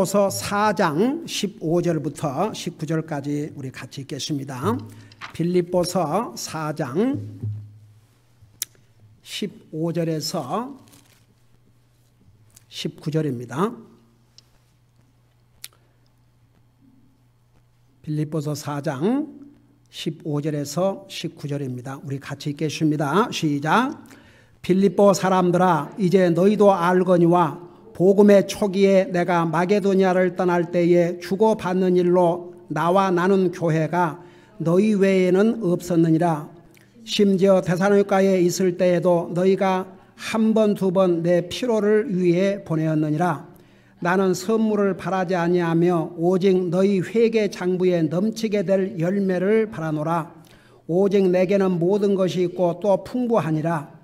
빌립보서 4장 15절부터 19절까지 우리 같이 읽겠습니다. 빌립보서 4장 15절에서 19절입니다. 빌립보서 4장 15절에서 19절입니다. 우리 같이 읽겠습니다. 시작. 빌립보 사람들아, 이제 너희도 알거니와 복음의 초기에 내가 마게도냐를 떠날 때에 주고받는 일로 나와 나눈 교회가 너희 외에는 없었느니라. 심지어 데살로니가에 있을 때에도 너희가 한 번 두 번 내 피로를 위해 보내었느니라. 나는 선물을 바라지 아니하며 오직 너희 회개 장부에 넘치게 될 열매를 바라노라. 오직 내게는 모든 것이 있고 또 풍부하니라.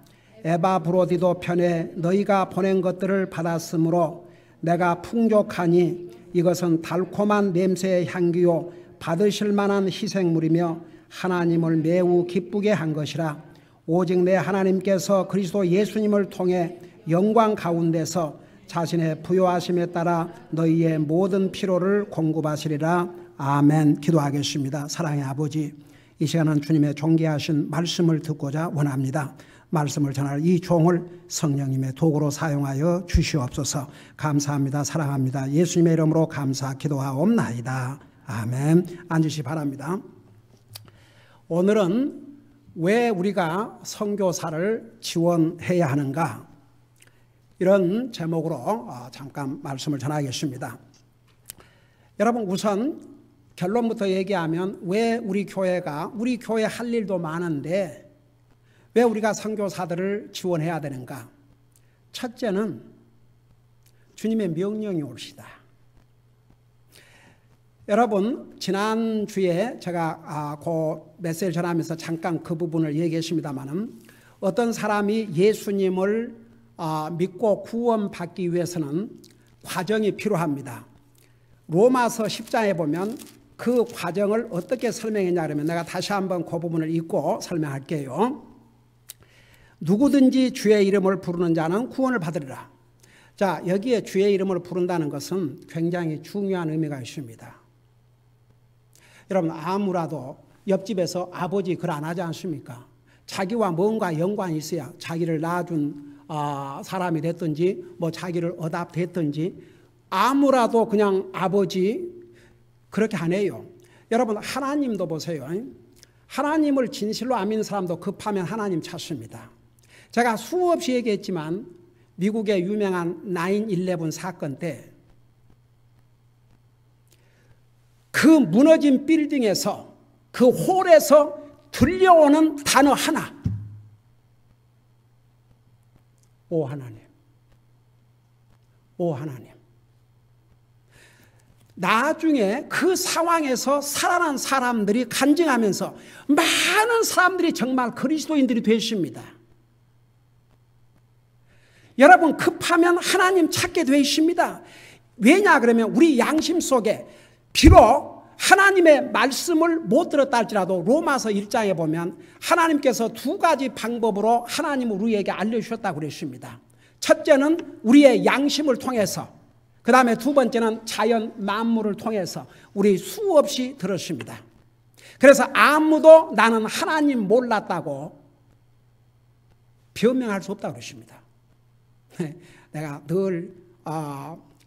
에바브로디도 편에 너희가 보낸 것들을 받았으므로 내가 풍족하니 이것은 달콤한 냄새의 향기요 받으실 만한 희생물이며 하나님을 매우 기쁘게 한 것이라. 오직 내 하나님께서 그리스도 예수님을 통해 영광 가운데서 자신의 부요하심에 따라 너희의 모든 필요를 공급하시리라. 아멘. 기도하겠습니다. 사랑의 아버지, 이 시간은 주님의 존귀하신 말씀을 듣고자 원합니다. 말씀을 전할 이 종을 성령님의 도구로 사용하여 주시옵소서. 감사합니다. 사랑합니다. 예수님의 이름으로 감사 기도하옵나이다. 아멘. 앉으시 바랍니다. 오늘은 왜 우리가 선교사를 지원해야 하는가, 이런 제목으로 잠깐 말씀을 전하겠습니다. 여러분, 우선 결론부터 얘기하면 왜 우리 교회 할 일도 많은데 왜 우리가 선교사들을 지원해야 되는가? 첫째는 주님의 명령이 옳시다. 여러분, 지난주에 제가 그 메시지를 전하면서 잠깐 그 부분을 얘기했습니다마는, 어떤 사람이 예수님을 믿고 구원받기 위해서는 과정이 필요합니다. 로마서 10장에 보면 그 과정을 어떻게 설명했냐 그러면, 내가 다시 한번 그 부분을 읽고 설명할게요. 누구든지 주의 이름을 부르는 자는 구원을 받으리라. 자, 여기에 주의 이름을 부른다는 것은 굉장히 중요한 의미가 있습니다. 여러분, 아무라도 옆집에서 아버지 글 안 하지 않습니까? 자기와 뭔가 연관이 있어야, 자기를 낳아준 사람이 됐든지 뭐 자기를 어답됐든지, 아무라도 그냥 아버지 그렇게 안 해요. 여러분, 하나님도 보세요. 하나님을 진실로 안 믿는 사람도 급하면 하나님 찾습니다. 제가 수없이 얘기했지만 미국의 유명한 9/11 사건 때 그 무너진 빌딩에서, 그 홀에서 들려오는 단어 하나: 오 하나님, 오 하나님. 나중에 그 상황에서 살아난 사람들이 간증하면서 많은 사람들이 정말 그리스도인들이 되십니다. 여러분, 급하면 하나님 찾게 되어 있습니다. 왜냐 그러면 우리 양심 속에, 비록 하나님의 말씀을 못 들었다 할지라도 로마서 1장에 보면 하나님께서 두 가지 방법으로 하나님을 우리에게 알려주셨다고 그랬습니다. 첫째는 우리의 양심을 통해서, 그 다음에 두 번째는 자연 만물을 통해서 우리 수없이 들었습니다. 그래서 아무도 나는 하나님 몰랐다고 변명할 수 없다고 그랬습니다. 내가 늘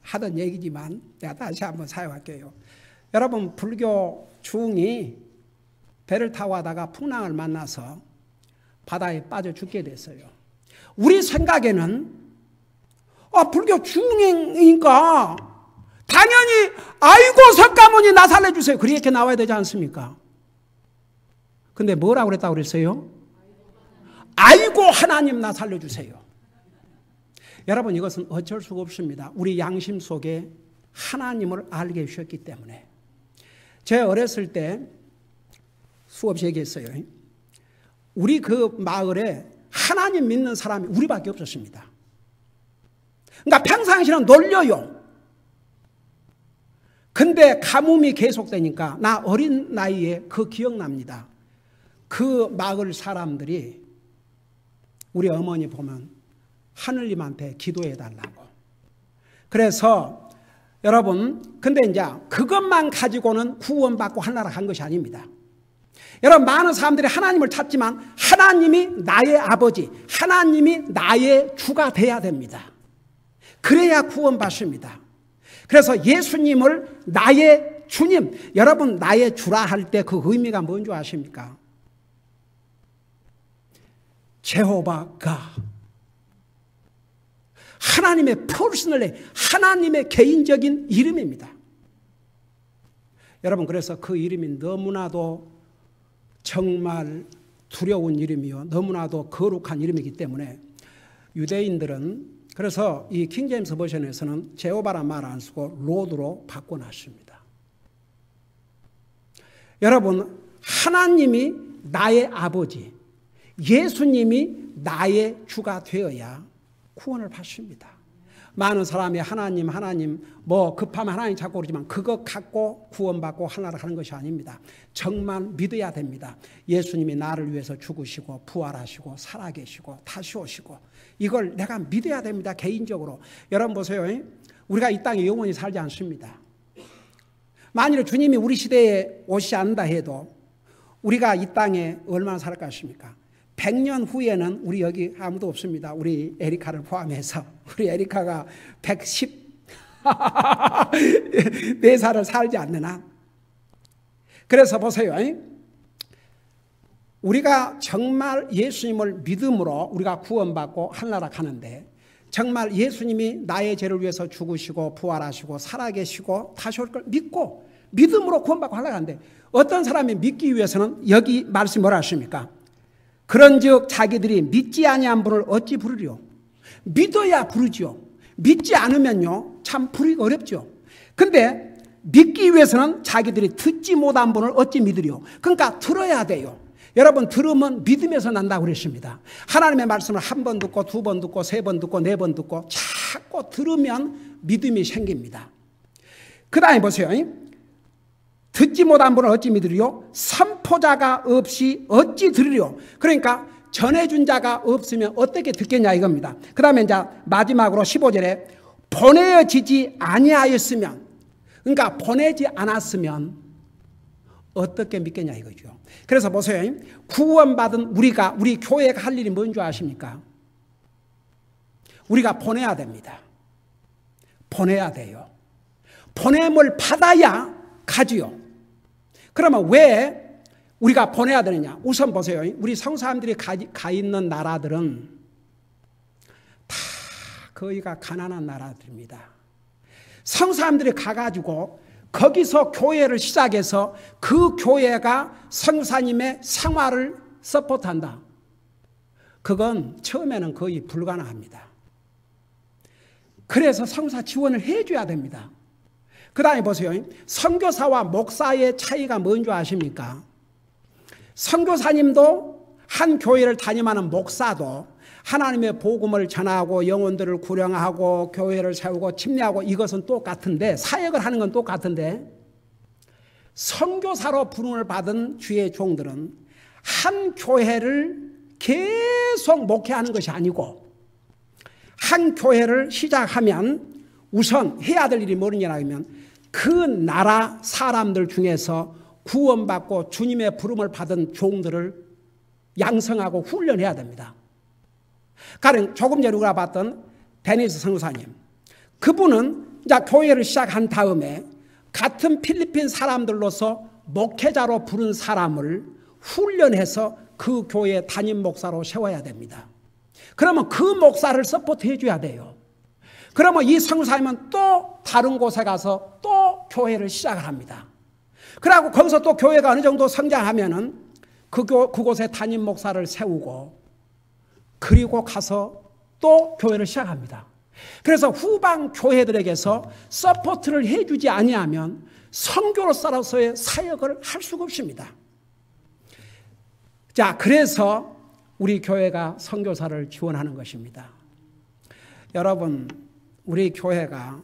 하던 얘기지만 내가 다시 한번 사용할게요. 여러분, 불교 중이 배를 타고 가다가 풍랑을 만나서 바다에 빠져 죽게 됐어요. 우리 생각에는 불교 중이니까 당연히 아이고 석가모니 나 살려주세요, 그렇게 나와야 되지 않습니까? 근데 뭐라고 그랬다고 그랬어요? 아이고 하나님 나 살려주세요. 여러분, 이것은 어쩔 수가 없습니다. 우리 양심 속에 하나님을 알게 해주셨기 때문에. 제 어렸을 때 수없이 얘기했어요. 우리 그 마을에 하나님 믿는 사람이 우리밖에 없었습니다. 그러니까 평상시는 놀려요. 근데 가뭄이 계속되니까 나 어린 나이에 그 기억납니다. 그 마을 사람들이 우리 어머니 보면 하느님한테 기도해 달라고. 그래서 여러분, 근데 이제 그것만 가지고는 구원받고 하나라 간 것이 아닙니다. 여러분, 많은 사람들이 하나님을 찾지만 하나님이 나의 아버지, 하나님이 나의 주가 돼야 됩니다. 그래야 구원받습니다. 그래서 예수님을 나의 주님, 여러분 나의 주라 할 때 그 의미가 뭔지 아십니까? 제호바가 하나님의 퍼스널리, 하나님의 개인적인 이름입니다. 여러분, 그래서 그 이름이 너무나도 정말 두려운 이름이요, 너무나도 거룩한 이름이기 때문에 유대인들은, 그래서 이 킹제임스 버전에서는 제호바란 말 안 쓰고 로드로 바꿔놨습니다. 여러분, 하나님이 나의 아버지, 예수님이 나의 주가 되어야 구원을 받습니다. 많은 사람이 하나님 뭐 급하면 하나님 찾고 그러지만 그거 갖고 구원받고 하나를 하는 것이 아닙니다. 정말 믿어야 됩니다. 예수님이 나를 위해서 죽으시고 부활하시고 살아계시고 다시 오시고, 이걸 내가 믿어야 됩니다. 개인적으로. 여러분 보세요. 우리가 이 땅에 영원히 살지 않습니다. 만일 주님이 우리 시대에 오시지 않는다 해도 우리가 이 땅에 얼마나 살 것입니까? 100년 후에는 우리 여기 아무도 없습니다. 우리 에리카를 포함해서. 우리 에리카가 114살을 살지 않느나. 그래서 보세요. 우리가 정말 예수님을 믿음으로 우리가 구원받고 하늘나라 가는데, 정말 예수님이 나의 죄를 위해서 죽으시고 부활하시고 살아계시고 다시 올 걸 믿고 믿음으로 구원받고 하늘나라 가는데, 어떤 사람이 믿기 위해서는 여기 말씀이 뭐라 하십니까? 그런즉 자기들이 믿지 아니한 분을 어찌 부르리요? 믿어야 부르죠. 믿지 않으면요 참 부르기가 어렵죠. 근데 믿기 위해서는 자기들이 듣지 못한 분을 어찌 믿으리요? 그러니까 들어야 돼요. 여러분, 들으면 믿음에서 난다고 그랬습니다. 하나님의 말씀을 한 번 듣고 두 번 듣고 세 번 듣고 네 번 듣고 자꾸 들으면 믿음이 생깁니다. 그 다음에 보세요. 듣지 못한 분을 어찌 믿으리요? 선포자가 없이 어찌 들으리요? 그러니까 전해준 자가 없으면 어떻게 듣겠냐 이겁니다. 그 다음에 이제 마지막으로 15절에 보내어지지 아니하였으면, 그러니까 보내지 않았으면 어떻게 믿겠냐 이거죠. 그래서 보세요. 구원받은 우리가, 우리 교회가 할 일이 뭔지 아십니까? 우리가 보내야 됩니다. 보내야 돼요. 보냄을 받아야 가지요. 그러면 왜 우리가 보내야 되느냐? 우선 보세요. 우리 성사람들이 가 있는 나라들은 다 거기가 가난한 나라들입니다. 성사람들이 가가지고 거기서 교회를 시작해서 그 교회가 성사님의 생활을 서포트한다. 그건 처음에는 거의 불가능합니다. 그래서 성사 지원을 해줘야 됩니다. 그 다음에 보세요. 선교사와 목사의 차이가 뭔지 아십니까? 선교사님도 한 교회를 담임하는 목사도 하나님의 복음을 전하고 영혼들을 구령하고 교회를 세우고 침례하고 이것은 똑같은데, 사역을 하는 건 똑같은데, 선교사로 부름을 받은 주의 종들은 한 교회를 계속 목회하는 것이 아니고, 한 교회를 시작하면 우선 해야 될 일이 뭐냐 하면 그 나라 사람들 중에서 구원받고 주님의 부름을 받은 종들을 양성하고 훈련해야 됩니다. 가령 조금 전에 우리가 봤던 데니스 선교사님, 그분은 이제 교회를 시작한 다음에 같은 필리핀 사람들로서 목회자로 부른 사람을 훈련해서 그 교회 담임 목사로 세워야 됩니다. 그러면 그 목사를 서포트해 줘야 돼요. 그러면 이 선교사님은 또 다른 곳에 가서 또 교회를 시작을 합니다. 그리고 거기서 또 교회가 어느 정도 성장하면은 그곳에 담임 목사를 세우고, 그리고 가서 또 교회를 시작합니다. 그래서 후방 교회들에게서 서포트를 해주지 아니하면 선교로서의 사역을 할 수가 없습니다. 자, 그래서 우리 교회가 선교사를 지원하는 것입니다. 여러분, 우리 교회가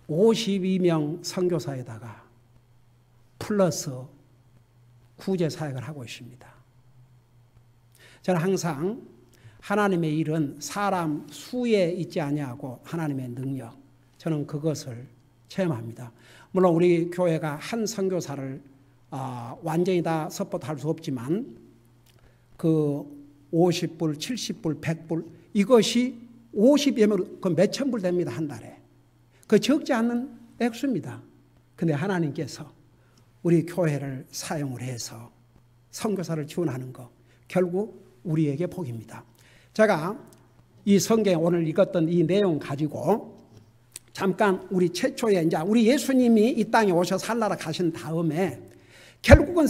52명 선교사에다가 플러스 구제 사역을 하고 있습니다. 저는 항상 하나님의 일은 사람 수에 있지 아니하고 하나님의 능력, 저는 그것을 체험합니다. 물론 우리 교회가 한 선교사를 완전히 다 서포트할 수 없지만 그 50불, 70불, 100불 이것이 50이면 그 몇천 불 됩니다. 한 달에. 그 적지 않는 액수입니다. 근데 하나님께서 우리 교회를 사용을 해서 선교사를 지원하는 것 결국 우리에게 복입니다. 제가 이 성경 오늘 읽었던 이 내용 가지고 잠깐 우리 최초에 이제 우리 예수님이 이 땅에 오셔서 살라라 가신 다음에 결국은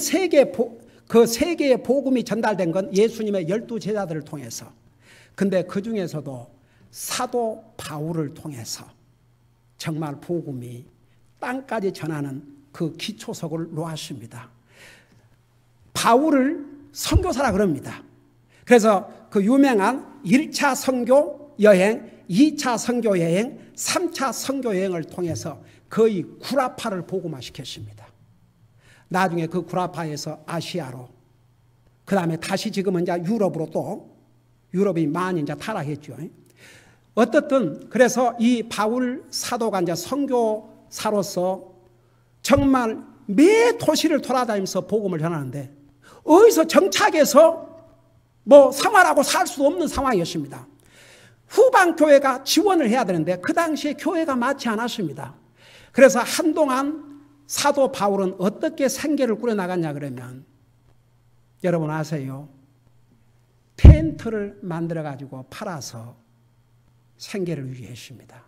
그 세계의 복음이 전달된 건 예수님의 12제자들을 통해서 근데 그 중에서도 사도 바울을 통해서 정말 복음이 땅까지 전하는 그 기초석을 놓았습니다. 바울을 선교사라 그럽니다. 그래서 그 유명한 1차 선교 여행, 2차 선교 여행, 3차 선교 여행을 통해서 거의 구라파를 복음화시켰습니다. 나중에 그 구라파에서 아시아로 그 다음에 다시 지금은 이제 유럽으로 또 유럽이 많이 이제 타락했죠. 어떻든 그래서 이 바울 사도가 이제 선교사로서 정말 매 도시를 돌아다니면서 복음을 전하는데 어디서 정착해서 뭐 생활하고 살 수 없는 상황이었습니다. 후방 교회가 지원을 해야 되는데 그 당시에 교회가 많지 않았습니다. 그래서 한동안 사도 바울은 어떻게 생계를 꾸려나갔냐 그러면 여러분 아세요? 텐트를 만들어 가지고 팔아서 생계를 유지했습니다.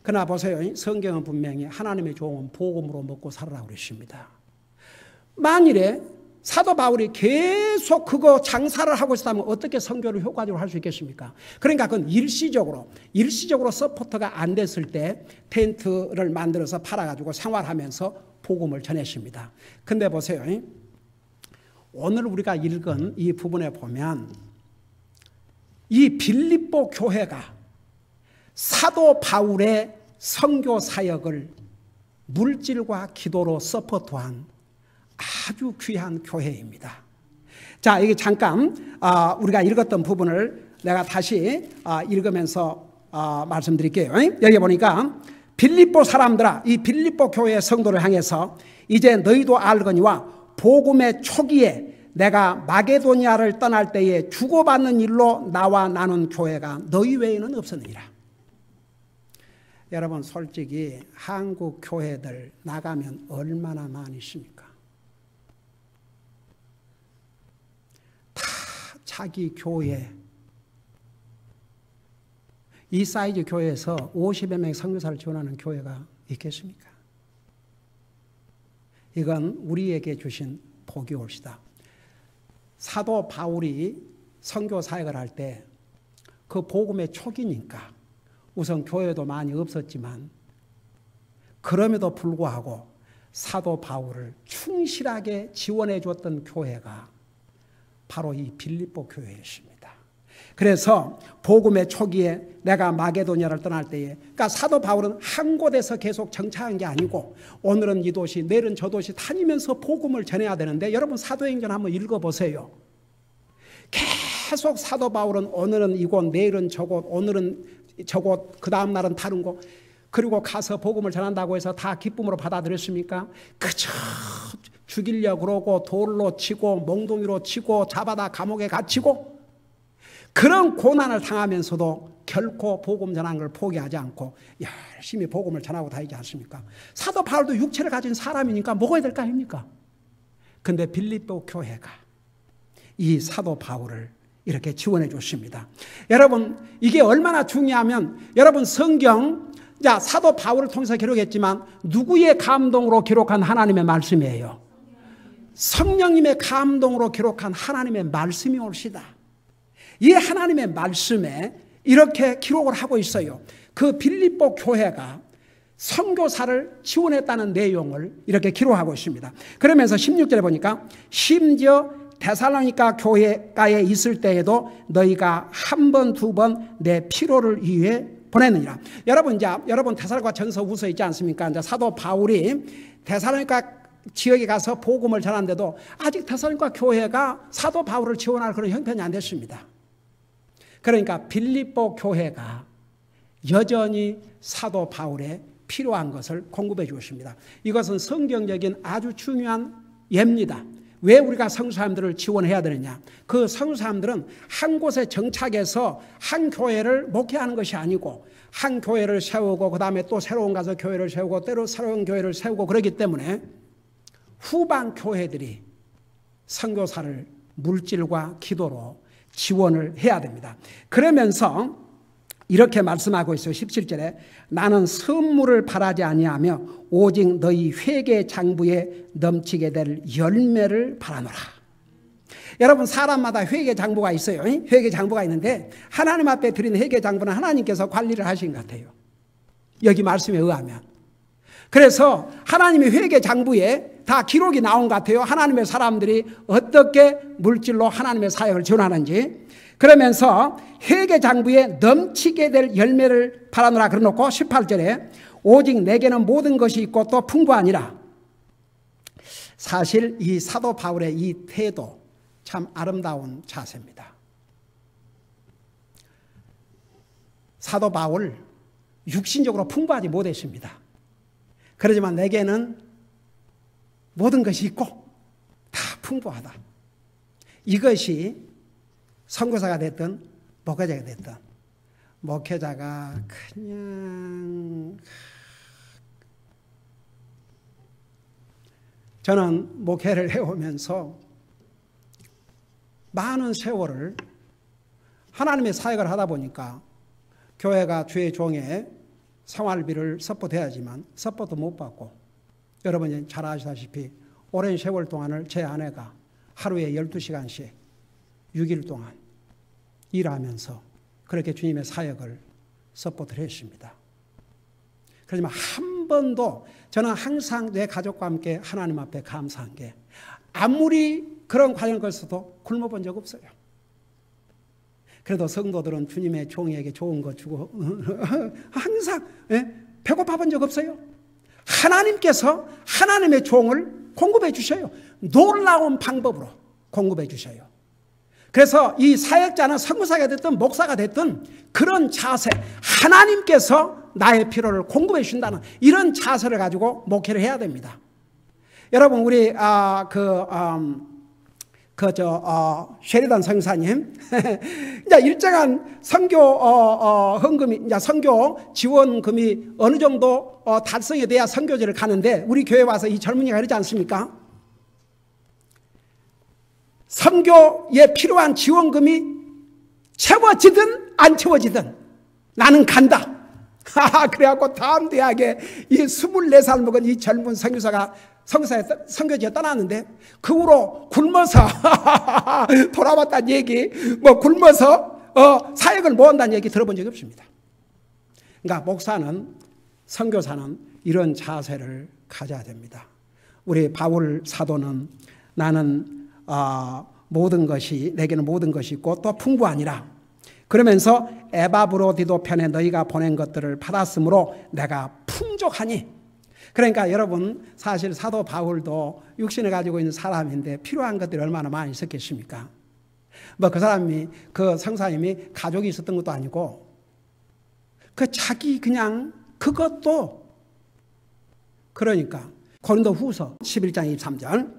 그러나 보세요. 성경은 분명히 하나님의 종은 복음으로 먹고 살아라고 그랬습니다. 만일에 사도 바울이 계속 그거 장사를 하고 있었다면 어떻게 선교를 효과적으로 할 수 있겠습니까? 그러니까 그건 일시적으로 서포터가 안 됐을 때 텐트를 만들어서 팔아가지고 생활하면서 복음을 전했습니다. 근데 보세요. 오늘 우리가 읽은 이 부분에 보면 이 빌립보 교회가 사도 바울의 선교 사역을 물질과 기도로 서포트한 아주 귀한 교회입니다. 자, 이게 잠깐 우리가 읽었던 부분을 내가 다시 읽으면서 말씀드릴게요. 여기 보니까 빌립보 사람들아, 이 빌립보 교회의 성도를 향해서 이제 너희도 알거니와 복음의 초기에 내가 마게도니아를 떠날 때에 주고받는 일로 나와 나눈 교회가 너희 외에는 없었느니라. 여러분 솔직히 한국 교회들 나가면 얼마나 많이 있습니까? 다 자기 교회 이 사이즈 교회에서 50여 명의 선교사를 지원하는 교회가 있겠습니까? 이건 우리에게 주신 복이 옳시다. 사도 바울이 선교 사역을 할 때 그 복음의 초기니까 우선 교회도 많이 없었지만 그럼에도 불구하고 사도 바울을 충실하게 지원해 줬던 교회가 바로 이 빌립보 교회였습니다. 그래서 복음의 초기에 내가 마게도니아를 떠날 때에 그러니까 사도 바울은 한 곳에서 계속 정착한 게 아니고 오늘은 이 도시 내일은 저 도시 다니면서 복음을 전해야 되는데 여러분 사도행전 한번 읽어보세요. 계속 사도 바울은 오늘은 이곳 내일은 저곳 오늘은 저곳 그 다음 날은 다른 곳 그리고 가서 복음을 전한다고 해서 다 기쁨으로 받아들였습니까? 그저 죽이려고 그러고 돌로 치고 몽둥이로 치고 잡아다 감옥에 갇히고 그런 고난을 당하면서도 결코 복음 전하는 걸 포기하지 않고 열심히 복음을 전하고 다니지 않습니까? 사도 바울도 육체를 가진 사람이니까 먹어야 될 거 아닙니까? 근데 빌립보 교회가 이 사도 바울을 이렇게 지원해 줬습니다. 여러분 이게 얼마나 중요하면 여러분 성경 사도 바울을 통해서 기록했지만 누구의 감동으로 기록한 하나님의 말씀이에요? 성령님의 감동으로 기록한 하나님의 말씀이 옳시다. 이 하나님의 말씀에 이렇게 기록을 하고 있어요. 그 빌립보 교회가 선교사를 지원했다는 내용을 이렇게 기록하고 있습니다. 그러면서 16절에 보니까 심지어 데살로니가 교회가에 있을 때에도 너희가 한 번, 두 번 내 피로를 위해 보냈느니라. 여러분 데살로니가 전서 후서 있지 않습니까? 이제 사도 바울이 데살로니가 지역에 가서 복음을 전하는데도 아직 데살로니가 교회가 사도 바울을 지원할 그런 형편이 안 됐습니다. 그러니까 빌립보 교회가 여전히 사도 바울의 필요한 것을 공급해 주십니다. 이것은 성경적인 아주 중요한 예입니다. 왜 우리가 성도사님들을 지원해야 되느냐? 그 성도사님들은 한 곳에 정착해서 한 교회를 목회하는 것이 아니고 한 교회를 세우고 그 다음에 또 새로운 가서 교회를 세우고 때로 새로운 교회를 세우고 그렇기 때문에 후반 교회들이 선교사를 물질과 기도로 지원을 해야 됩니다. 그러면서 이렇게 말씀하고 있어요. 17절에 나는 선물을 바라지 아니하며 오직 너희 회개 장부에 넘치게 될 열매를 바라노라. 여러분 사람마다 회개 장부가 있어요. 회개 장부가 있는데 하나님 앞에 드린 회개 장부는 하나님께서 관리를 하신 것 같아요. 여기 말씀에 의하면. 그래서 하나님의 회개 장부에 다 기록이 나온 것 같아요. 하나님의 사람들이 어떻게 물질로 하나님의 사역을 지원하는지. 그러면서 회개 장부에 넘치게 될 열매를 바라노라 그러놓고 18절에 오직 내게는 모든 것이 있고 또 풍부하니라. 사실 이 사도 바울의 이 태도 참 아름다운 자세입니다. 사도 바울 육신적으로 풍부하지 못했습니다. 그러지만 내게는 모든 것이 있고 다 풍부하다. 이것이 선교사가 됐든 목회자가 됐든 목회자가 그냥 저는 목회를 해오면서 많은 세월을 하나님의 사역을 하다 보니까 교회가 주의 종의 생활비를 서포트해야지만 서포트 못 받고 여러분이 잘 아시다시피 오랜 세월 동안을 제 아내가 하루에 12시간씩 6일 동안 일하면서 그렇게 주님의 사역을 서포트를 했습니다. 그렇지만 한 번도 저는 항상 내 가족과 함께 하나님 앞에 감사한 게 아무리 그런 과정을 걸쳐도 굶어본 적 없어요. 그래도 성도들은 주님의 종에게 좋은 거 주고 항상 배고파 본 적 없어요. 하나님께서 하나님의 종을 공급해 주셔요. 놀라운 방법으로 공급해 주셔요. 그래서 이 사역자는 선교사가 됐든 목사가 됐든 그런 자세, 하나님께서 나의 필요를 공급해 주신다는 이런 자세를 가지고 목회를 해야 됩니다. 여러분 우리 쉐리단 선교사님 이제 일정한 선교 헌금이 이제 선교 지원금이 어느 정도 달성이 돼야 선교지를 가는데 우리 교회 와서 이 젊은이가 그러지 않습니까? 선교에 필요한 지원금이 채워지든 안 채워지든 나는 간다. 그래갖고 다음 대학에 이 24살 먹은 이 젊은 선교사가 선교지에 떠났는데 그 후로 굶어서 돌아왔다는 얘기, 뭐 굶어서 사역을 못 한다는 얘기 들어본 적이 없습니다. 그러니까 목사는 선교사는 이런 자세를 가져야 됩니다. 우리 바울 사도는 나는 모든 것이 내게는 모든 것이 있고 또 풍부하니라. 그러면서 에바브로디도 편에 너희가 보낸 것들을 받았으므로 내가 풍족하니. 그러니까 여러분 사실 사도 바울도 육신을 가지고 있는 사람인데 필요한 것들이 얼마나 많이 있었겠습니까? 뭐 그 사람이 그 성사님이 가족이 있었던 것도 아니고 그 자기 그냥 그것도 그러니까 고린도 후서 11장 23절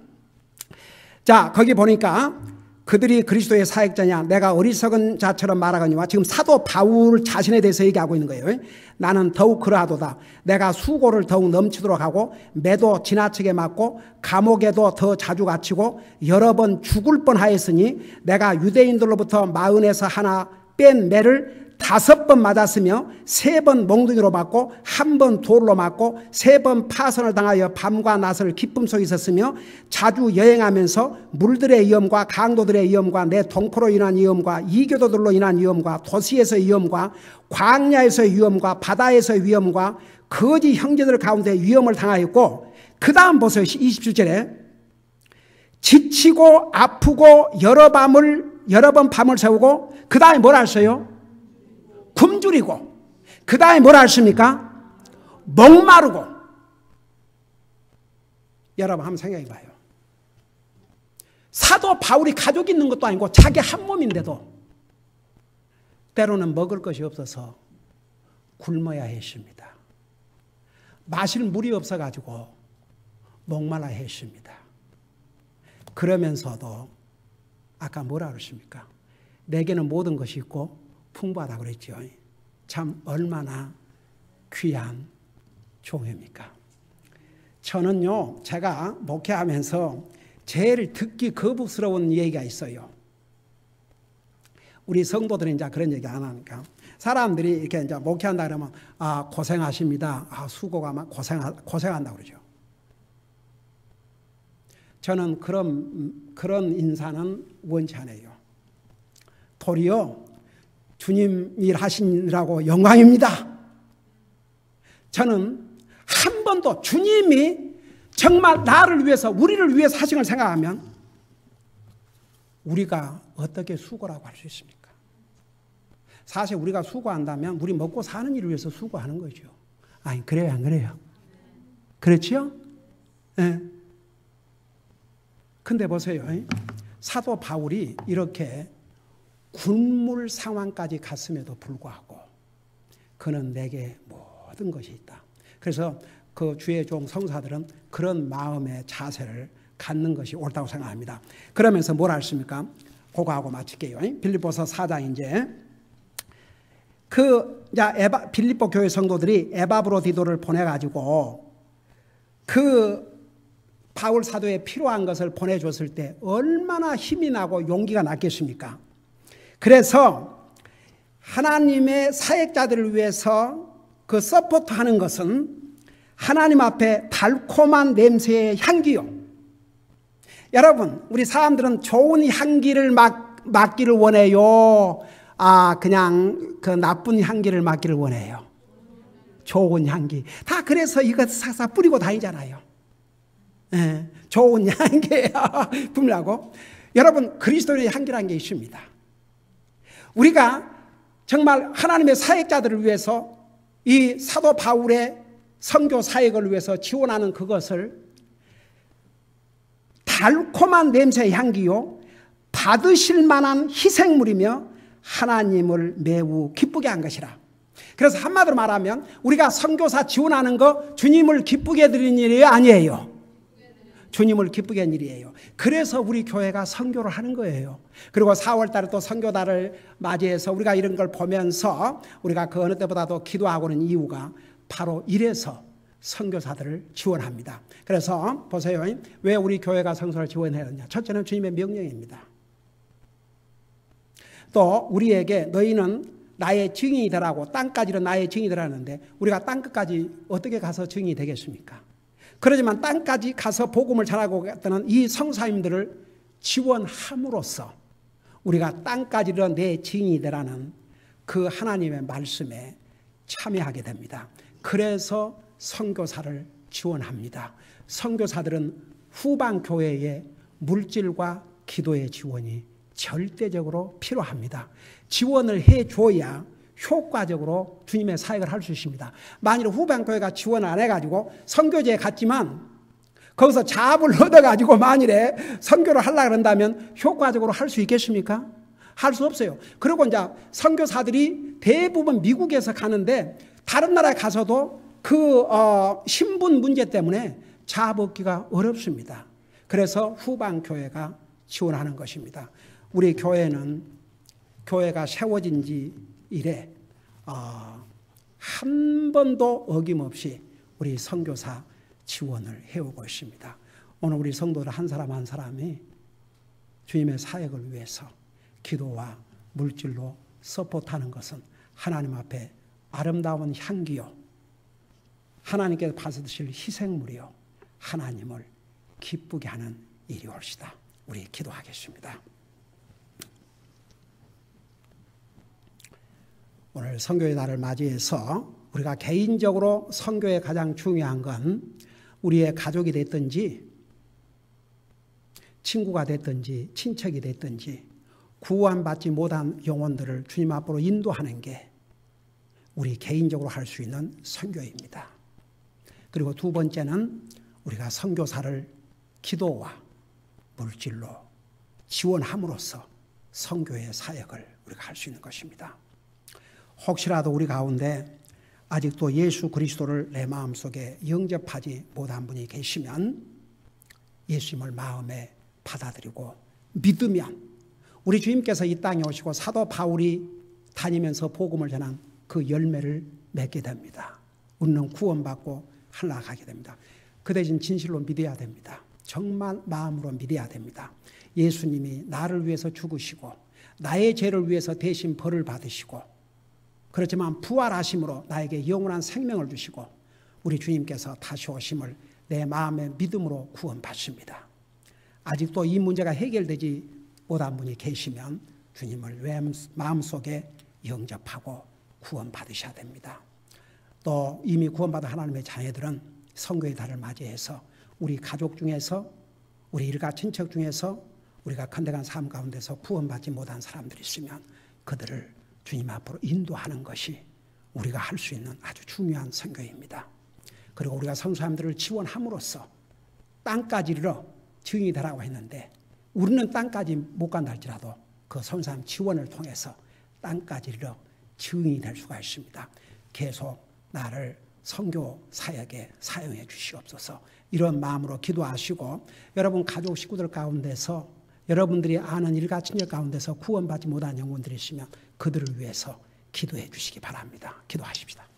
자 거기 보니까 그들이 그리스도의 사역자냐 내가 어리석은 자처럼 말하거니와 지금 사도 바울 자신에 대해서 얘기하고 있는 거예요. 나는 더욱 그러하도다. 내가 수고를 더욱 넘치도록 하고 매도 지나치게 맞고 감옥에도 더 자주 갇히고 여러 번 죽을 뻔하였으니 내가 유대인들로부터 마흔에서 하나 뺀 매를 5번 맞았으며 3번 몽둥이로 맞고 1번 돌로 맞고 3번 파선을 당하여 밤과 낮을 기쁨 속에 있었으며 자주 여행하면서 물들의 위험과 강도들의 위험과 내 동포로 인한 위험과 이교도들로 인한 위험과 도시에서의 위험과 광야에서의 위험과 바다에서의 위험과 거짓 형제들 가운데 위험을 당하였고 그 다음 보세요. 27절에 지치고 아프고 여러 번 밤을 새우고 그 다음에 뭐라 했어요? 굶주리고 그 다음에 뭐라 했습니까? 목마르고. 여러분 한번 생각해 봐요. 사도 바울이 가족이 있는 것도 아니고 자기 한 몸인데도 때로는 먹을 것이 없어서 굶어야 했습니다. 마실 물이 없어가지고 목말라 했습니다. 그러면서도 아까 뭐라 그랬습니까? 내게는 모든 것이 있고 풍부하다고 그랬죠. 참 얼마나 귀한 종입니까? 저는요, 제가 목회하면서 제일 듣기 거부스러운 얘기가 있어요. 우리 성도들은 이제 그런 얘기 안 하니까. 사람들이 이렇게 이제 목회한다 그러면, 아, 고생하십니다. 아, 수고가 막 고생한다 그러죠. 저는 그런 인사는 원치 않아요. 도리어 주님 일하시느라고 영광입니다. 저는 한 번도 주님이 정말 나를 위해서, 우리를 위해서 하신 걸 생각하면 우리가 어떻게 수고라고 할 수 있습니까? 사실 우리가 수고한다면 우리 먹고 사는 일을 위해서 수고하는 거죠. 아니, 그래요, 안 그래요? 그렇지요? 네. 근데 보세요. 사도 바울이 이렇게 굶물 상황까지 갔음에도 불구하고 그는 내게 모든 것이 있다. 그래서 그 주의 종 성사들은 그런 마음의 자세를 갖는 것이 옳다고 생각합니다. 그러면서 뭘 하십니까? 그거 하고 마칠게요. 빌립보서 4장 이제 빌립보 교회 성도들이 에바브로디도를 보내가지고 그 바울 사도에 필요한 것을 보내줬을 때 얼마나 힘이 나고 용기가 났겠습니까? 그래서 하나님의 사역자들을 위해서 그 서포트하는 것은 하나님 앞에 달콤한 냄새의 향기요. 여러분, 우리 사람들은 좋은 향기를 맡기를 원해요. 그냥 그 나쁜 향기를 맡기를 원해요. 좋은 향기. 다 그래서 이거 싹싹 뿌리고 다니잖아요. 네, 좋은 향기예요. 품으라고. 여러분, 그리스도의 향기라는 게 있습니다. 우리가 정말 하나님의 사역자들을 위해서 이 사도 바울의 선교 사역을 위해서 지원하는 그것을 달콤한 냄새의 향기요, 받으실 만한 희생물이며 하나님을 매우 기쁘게 한 것이라. 그래서 한마디로 말하면 우리가 선교사 지원하는 거 주님을 기쁘게 해드리는 일이 아니에요. 주님을 기쁘게 한 일이에요. 그래서 우리 교회가 선교를 하는 거예요. 그리고 4월 달에 또 선교달을 맞이해서 우리가 이런 걸 보면서 우리가 그 어느 때보다도 기도하고는 이유가 바로 이래서 선교사들을 지원합니다. 그래서 보세요. 왜 우리 교회가 선교사를 지원해야 하느냐. 첫째는 주님의 명령입니다. 또 우리에게 너희는 나의 증인이 되라고, 땅까지는 나의 증인이 되라는데 우리가 땅끝까지 어떻게 가서 증인이 되겠습니까? 그러지만 땅까지 가서 복음을 전하고 갔다는 이 성사님들을 지원함으로써 우리가 땅까지는 내 증인이 되라는 그 하나님의 말씀에 참여하게 됩니다. 그래서 선교사를 지원합니다. 선교사들은 후방 교회의 물질과 기도의 지원이 절대적으로 필요합니다. 지원을 해줘야 효과적으로 주님의 사역을 할 수 있습니다. 만일 후방 교회가 지원을 안 해가지고 선교제에 갔지만 거기서 잡을 얻어가지고 만일에 선교를 하려고 한다면 효과적으로 할 수 있겠습니까? 할 수 없어요. 그리고 이제 선교사들이 대부분 미국에서 가는데 다른 나라에 가서도 그 신분 문제 때문에 잡 얻기가 어렵습니다. 그래서 후방 교회가 지원하는 것입니다. 우리 교회는 교회가 세워진 지 이래 한 번도 어김없이 우리 선교사 지원을 해오고 있습니다. 오늘 우리 성도들 한 사람 한 사람이 주님의 사역을 위해서 기도와 물질로 서포트하는 것은 하나님 앞에 아름다운 향기요, 하나님께서 받으실 희생물이요, 하나님을 기쁘게 하는 일이 옳시다. 우리 기도하겠습니다. 오늘 선교의 날을 맞이해서 우리가 개인적으로 선교에 가장 중요한 건 우리의 가족이 됐든지 친구가 됐든지 친척이 됐든지 구원받지 못한 영혼들을 주님 앞으로 인도하는 게 우리 개인적으로 할 수 있는 선교입니다. 그리고 두 번째는 우리가 선교사를 기도와 물질로 지원함으로써 선교의 사역을 우리가 할 수 있는 것입니다. 혹시라도 우리 가운데 아직도 예수 그리스도를 내 마음속에 영접하지 못한 분이 계시면 예수님을 마음에 받아들이고 믿으면 우리 주님께서 이 땅에 오시고 사도 바울이 다니면서 복음을 전한 그 열매를 맺게 됩니다. 우리는 구원받고 하늘나라 가게 됩니다. 그 대신 진실로 믿어야 됩니다. 정말 마음으로 믿어야 됩니다. 예수님이 나를 위해서 죽으시고 나의 죄를 위해서 대신 벌을 받으시고 그렇지만 부활하심으로 나에게 영원한 생명을 주시고 우리 주님께서 다시 오심을 내 마음의 믿음으로 구원받습니다. 아직도 이 문제가 해결되지 못한 분이 계시면 주님을 마음속에 영접하고 구원받으셔야 됩니다. 또 이미 구원받은 하나님의 자녀들은 선교의 달을 맞이해서 우리 가족 중에서 우리 일가 친척 중에서 우리가 컨대간 삶 가운데서 구원받지 못한 사람들이 있으면 그들을 주님 앞으로 인도하는 것이 우리가 할 수 있는 아주 중요한 선교입니다. 그리고 우리가 선교사님들을 지원함으로써 땅까지 이르러 증인이 되라고 했는데 우리는 땅까지 못 간다 할지라도 그 선교사님 지원을 통해서 땅까지 이르러 증인이 될 수가 있습니다. 계속 나를 선교 사역에 사용해 주시옵소서. 이런 마음으로 기도하시고 여러분 가족 식구들 가운데서 여러분들이 아는 일가 친척 가운데서 구원받지 못한 영혼들이 있으면 그들을 위해서 기도해 주시기 바랍니다. 기도하십시다.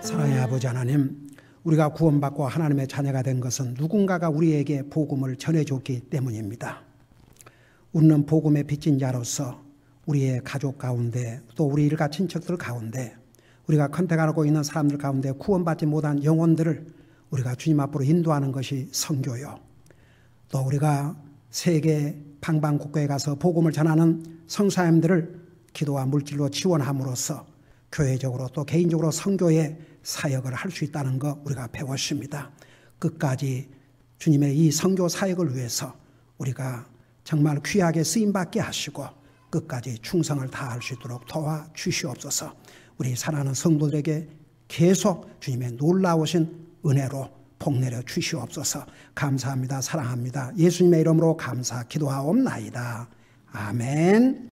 사랑의 아버지 하나님, 우리가 구원받고 하나님의 자녀가 된 것은 누군가가 우리에게 복음을 전해줬기 때문입니다. 우리는 복음의 빚진 자로서 우리의 가족 가운데 또 우리 일가 친척들 가운데 우리가 컨택하고 있는 사람들 가운데 구원받지 못한 영혼들을 우리가 주님 앞으로 인도하는 것이 선교요. 또 우리가 세계 방방곡곡에 가서 복음을 전하는 성사님들을 기도와 물질로 지원함으로써 교회적으로 또 개인적으로 선교의 사역을 할 수 있다는 거 우리가 배웠습니다. 끝까지 주님의 이 선교 사역을 위해서 우리가 정말 귀하게 쓰임받게 하시고 끝까지 충성을 다할 수 있도록 도와주시옵소서. 우리 사랑하는 성도들에게 계속 주님의 놀라우신 은혜로 복내려 주시옵소서. 감사합니다. 사랑합니다. 예수님의 이름으로 감사 기도하옵나이다. 아멘.